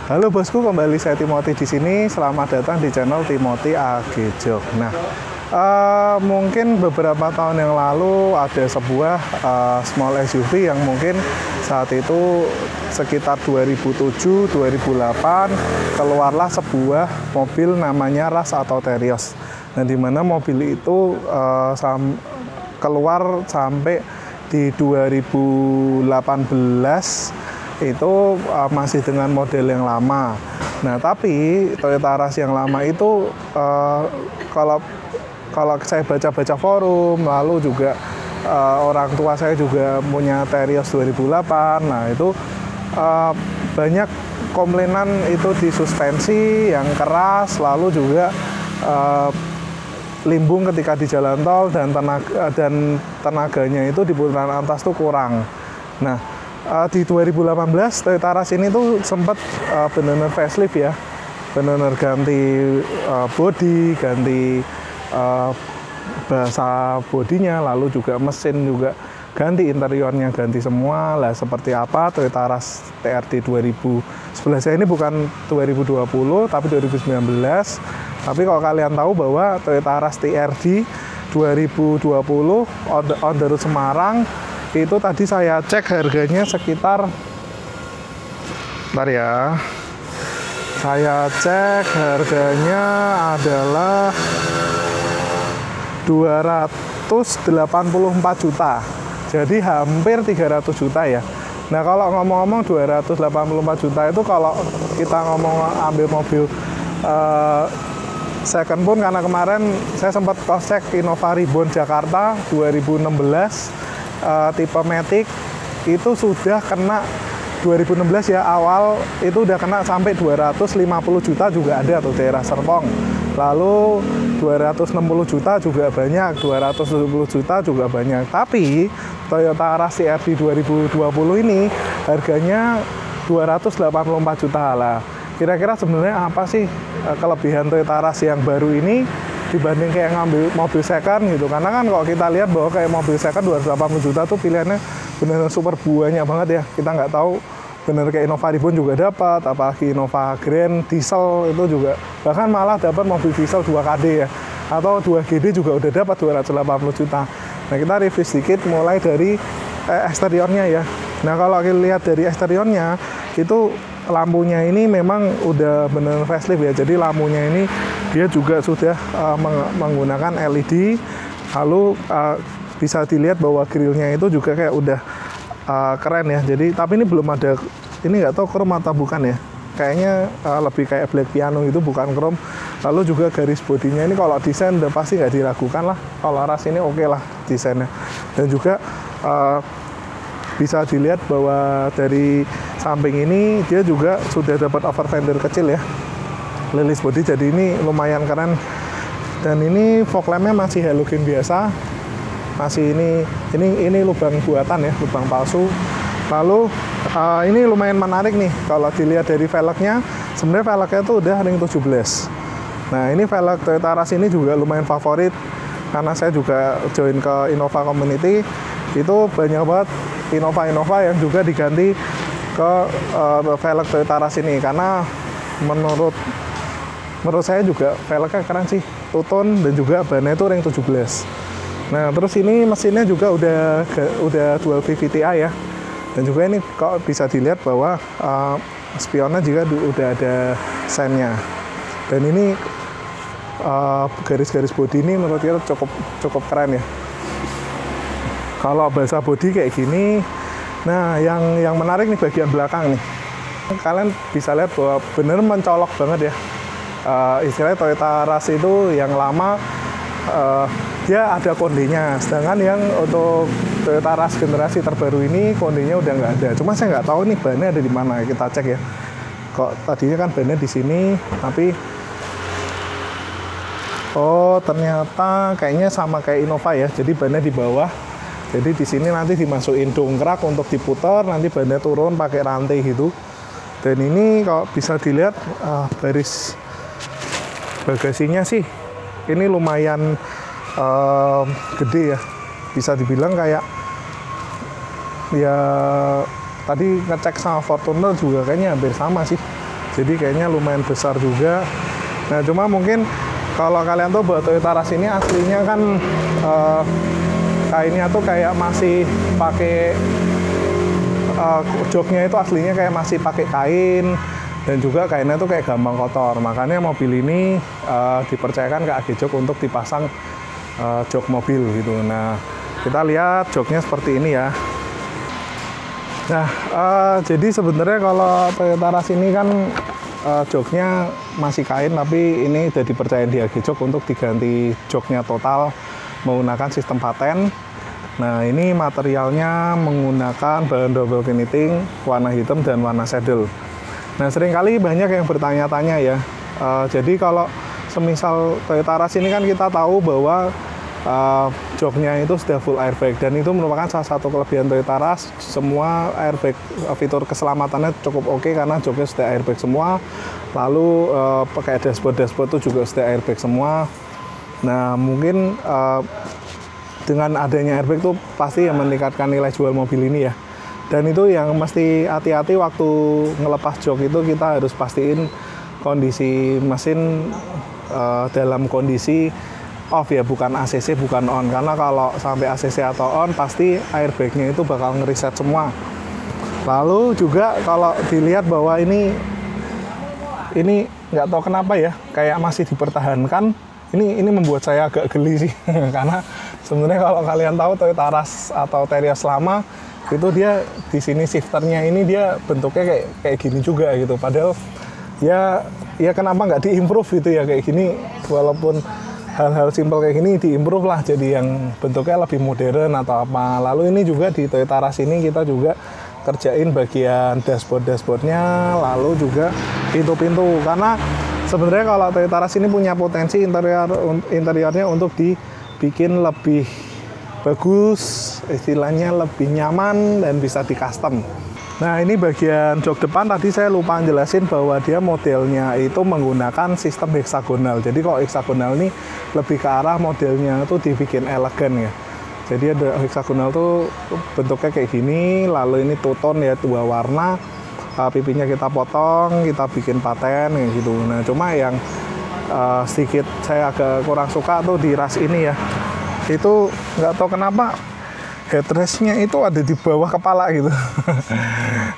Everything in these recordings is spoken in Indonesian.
Halo bosku, kembali saya Timothy di sini. Selamat datang di channel Timothy AG Jog. Nah, mungkin beberapa tahun yang lalu ada sebuah small SUV yang mungkin saat itu sekitar 2007-2008 keluarlah sebuah mobil namanya Rush atau Terios. Nah, di mana mobil itu keluar sampai di 2018 itu masih dengan model yang lama. Nah, tapi Toyota Rush yang lama itu kalau saya baca-baca forum, lalu juga orang tua saya juga punya Terios 2008. Nah, itu banyak komplainan itu di suspensi yang keras, lalu juga limbung ketika di jalan tol dan tenaganya itu di putaran atas tuh kurang. Nah, di 2018 Toyota Rush ini tuh sempat benar-benar facelift ya, benar-benar ganti bodi, ganti bahasa bodinya, lalu juga mesin juga ganti, interiornya ganti semua lah. Seperti apa Toyota Rush TRD 2011 ini bukan 2020 tapi 2019. Tapi kalau kalian tahu bahwa Toyota Rush TRD 2020 on the road Semarang itu tadi saya cek harganya sekitar, bentar ya, saya cek harganya adalah 284 juta, jadi hampir 300 juta ya. Nah, kalau ngomong-ngomong 284 juta itu kalau kita ngomong ambil mobil second pun, karena kemarin saya sempat cross check Innova Reborn Jakarta 2016 tipe Matic itu sudah kena 2016 ya, awal itu udah kena sampai 250 juta juga ada tuh daerah Serpong. Lalu 260 juta juga banyak, 270 juta juga banyak. Tapi Toyota Rush TRD 2020 ini harganya 284 juta lah. Kira-kira sebenarnya apa sih kelebihan Toyota Rush yang baru ini dibanding kayak ngambil mobil second gitu? Karena kan kalau kita lihat bahwa kayak mobil second 280 juta tuh pilihannya benar-benar super banyak banget ya. Kita nggak tahu bener kayak Innova Reborn juga dapat, apalagi Innova Grand diesel itu juga, bahkan malah dapat mobil diesel 2KD ya, atau 2GD juga udah dapat 280 juta. Nah, kita review sedikit mulai dari eksteriornya ya. Nah, kalau kita lihat dari eksteriornya itu lampunya ini memang udah bener facelift ya. Jadi lampunya ini dia juga sudah menggunakan LED. Lalu bisa dilihat bahwa grillnya itu juga kayak udah keren ya. Jadi tapi ini belum ada, ini nggak tahu chrome atau bukan ya. Kayaknya lebih kayak black piano itu, bukan chrome. Lalu juga garis bodinya ini kalau desain udah pasti nggak diragukan lah. Kalau Rush ini oke lah desainnya. Dan juga bisa dilihat bahwa dari samping ini dia juga sudah dapat over fender kecil ya, lilis body, jadi ini lumayan keren. Dan ini fog lampnya masih halogen biasa, masih ini lubang buatan ya, lubang palsu. Lalu ini lumayan menarik nih kalau dilihat dari velgnya. Sebenarnya velgnya tuh udah ring 17. Nah, ini velg Toyota Rush ini juga lumayan favorit karena saya juga join ke Innova Community. Itu banyak banget Innova yang juga diganti ke velg Toyota Rush ini, karena menurut saya juga velgnya keren sih, two-tone, dan juga bannya itu ring 17. Nah, terus ini mesinnya juga udah dual VVT-i ya, dan juga ini kok bisa dilihat bahwa spionnya juga udah ada sennya. Dan ini garis-garis bodi ini menurut kita cukup keren ya. Kalau bahasa bodi kayak gini. Nah, yang menarik nih bagian belakang nih. Kalian bisa lihat bahwa bener mencolok banget ya. Istilahnya Toyota Rush itu yang lama dia ada kondenya, sedangkan yang untuk Toyota Rush generasi terbaru ini kondenya udah nggak ada. Cuma saya nggak tahu nih bannya ada di mana, kita cek ya. Kok tadinya kan bannya di sini, tapi oh ternyata kayaknya sama kayak Innova ya. Jadi bannya di bawah. Jadi di sini nanti dimasukin dongkrak untuk diputar, nanti bannya turun pakai rantai gitu. Dan ini kalau bisa dilihat baris bagasinya sih ini lumayan gede ya, bisa dibilang kayak ya tadi ngecek sama Fortuner juga kayaknya hampir sama sih. jadi kayaknya lumayan besar juga. Nah cuma mungkin kalau kalian tuh buat Toyota Rush ini aslinya kan kainnya tuh kayak masih pakai joknya itu aslinya kayak masih pakai kain, dan juga kainnya tuh kayak gampang kotor. Makanya mobil ini dipercayakan ke AG Jok untuk dipasang jok mobil gitu. Nah kita lihat joknya seperti ini ya. Nah jadi sebenarnya kalau Toyota Rush ini kan joknya masih kain, tapi ini udah dipercayain di AG Jok untuk diganti joknya total menggunakan sistem paten. Nah ini materialnya menggunakan bahan double finishing warna hitam dan warna saddle. Nah seringkali banyak yang bertanya-tanya ya, jadi kalau semisal Toyota Rush ini kan kita tahu bahwa joknya itu sudah full airbag, dan itu merupakan salah satu kelebihan Toyota Rush. Semua airbag, fitur keselamatannya cukup oke karena joknya sudah airbag semua. Lalu pakai dashboard itu juga sudah airbag semua. Nah mungkin dengan adanya airbag itu pasti yang meningkatkan nilai jual mobil ini ya. Dan itu yang mesti hati-hati waktu ngelepas jok itu, kita harus pastiin kondisi mesin dalam kondisi off ya, bukan ACC, bukan on. Karena kalau sampai ACC atau on pasti airbagnya itu bakal ngeriset semua. Lalu juga kalau dilihat bahwa ini nggak tahu kenapa ya, kayak masih dipertahankan. Ini membuat saya agak geli sih. Karena sebenarnya kalau kalian tahu Toyota Rush atau Terios lama itu dia di sini shifternya ini dia bentuknya kayak gini juga gitu. Padahal ya kenapa nggak diimprove gitu ya kayak gini, walaupun hal-hal simpel kayak gini diimprove lah jadi yang bentuknya lebih modern atau apa. Lalu ini juga di Toyota Rush ini kita juga kerjain bagian dashboardnya, lalu juga pintu-pintu. Karena sebenarnya kalau Toyota Rush ini punya potensi interiornya untuk dibikin lebih bagus, istilahnya lebih nyaman dan bisa di custom. Nah ini bagian jok depan tadi saya lupa jelasin bahwa dia modelnya itu menggunakan sistem heksagonal. Jadi kalau heksagonal ini lebih ke arah modelnya itu dibikin elegan ya. Jadi ada heksagonal tuh bentuknya kayak gini, lalu ini two tone ya, 2 warna. Pipinya kita potong, kita bikin paten kayak gitu. Nah cuma yang sedikit saya agak kurang suka tuh di Rush ini ya, itu nggak tahu kenapa headrestnya itu ada di bawah kepala gitu.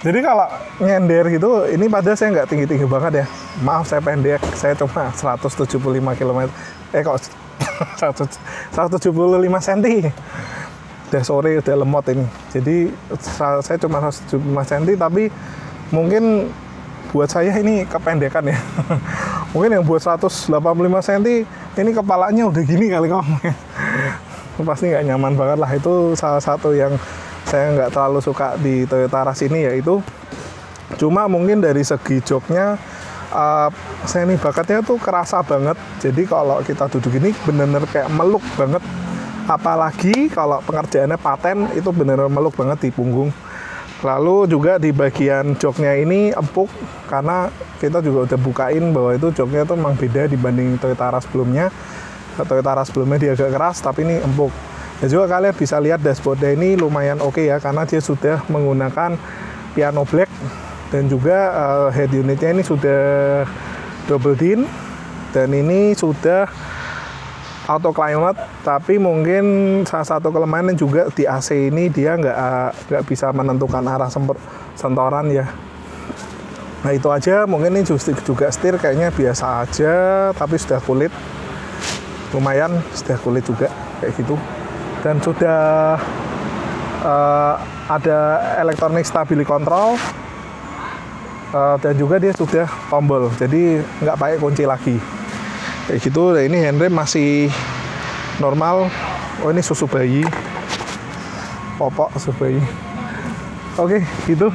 Jadi kalau nyender gitu, ini padahal saya nggak tinggi-tinggi banget ya, maaf saya pendek, saya cuma 175 km, kok 175 cm. Udah sore, udah lemot ini, jadi saya cuma 175 cm, tapi mungkin buat saya ini kependekan ya. Mungkin yang buat 185 cm ini kepalanya udah gini kali kamu. Pasti nggak nyaman banget lah. Itu salah satu yang saya nggak terlalu suka di Toyota Rush ini, yaitu cuma mungkin dari segi joknya seni bakatnya tuh kerasa banget. Jadi kalau kita duduk ini bener-bener kayak meluk banget, apalagi kalau pengerjaannya paten itu bener-bener meluk banget di punggung. Lalu juga di bagian joknya ini empuk, karena kita juga udah bukain bahwa itu joknya tuh memang beda dibanding Toyota Rush sebelumnya. Toyota Rush sebelumnya dia agak keras, tapi ini empuk. Dan juga kalian bisa lihat dashboardnya ini lumayan oke ya, karena dia sudah menggunakan piano black, dan juga head unitnya ini sudah double din, dan ini sudah auto climate. Tapi mungkin salah satu kelemahannya juga di AC ini dia nggak bisa menentukan arah sentoran ya. Nah itu aja, mungkin ini juga setir kayaknya biasa aja, tapi sudah kulit lumayan, sudah kulit juga kayak gitu. Dan sudah ada electronic stability control, dan juga dia sudah tombol, jadi nggak pakai kunci lagi kayak gitu. Nah, ini handrem masih normal. Oh ini susu bayi, popok susu bayi. Oke gitu.